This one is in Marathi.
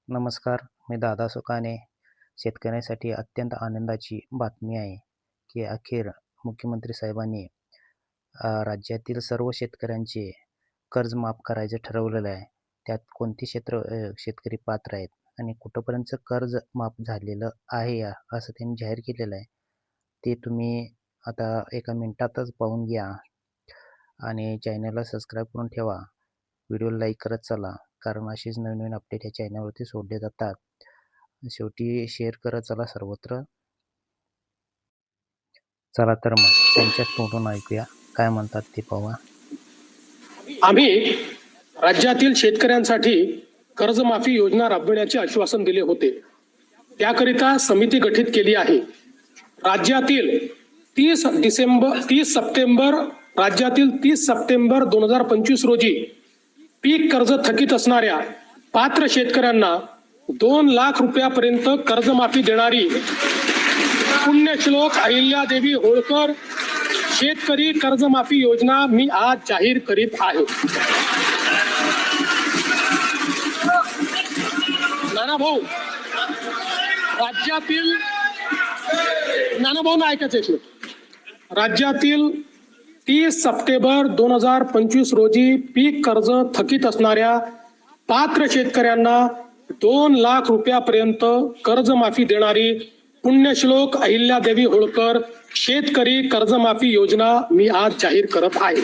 नमस्कार, मी दादा सुकाणे. शेतकऱ्यांसाठी अत्यंत आनंदाची बातमी आहे, की अखेर मुख्यमंत्री साहेबांनी राज्यातील सर्व शेतकऱ्यांचे कर्ज माफ करायचं ठरवलेलं आहे. त्यात कोणती शेतकरी पात्र आहेत आणि कुठपर्यंतचं कर्ज माफ झालेलं आहे असं त्यांनी जाहीर केलेलं आहे. ते तुम्ही आता एका मिनिटातच पाहून घ्या आणि चॅनलला सबस्क्राईब करून ठेवा. व्हिडिओला लाईक करत चला, कारण अशीच नवीन अपडेट या चॅनलवरती सोडले जातात. शेवटी शेअर करत चला सर्वत्र. चला तर मग त्यांच्याच तोंडून ऐकूया काय म्हणतात ते पाहूया. आम्ही राज्यातील शेतकऱ्यांसाठी कर्जमाफी योजना राबविण्याचे आश्वासन दिले होते. त्याकरिता समिती गठीत केली आहे. राज्यातील 30 सप्टेंबर 2025 रोजी पीक कर्ज थकीत असणाऱ्या पात्र शेतकऱ्यांना 2 लाख रुपयापर्यंत कर्जमाफी देणारी पुण्यश्लोक अहिल्यादेवी होळकर शेतकरी कर्जमाफी योजना मी आज जाहीर करीत आहे. नानाभाऊ, राज्यातील 30 सप्टेंबर 2025 रोजी पीक कर्ज थकीत असणाऱ्या पात्र शेतकऱ्यांना 2 लाख रुपयापर्यंत कर्जमाफी देणारी पुण्यश्लोक अहिल्यादेवी होळकर शेतकरी कर्जमाफी योजना मी आज जाहीर करत आहे.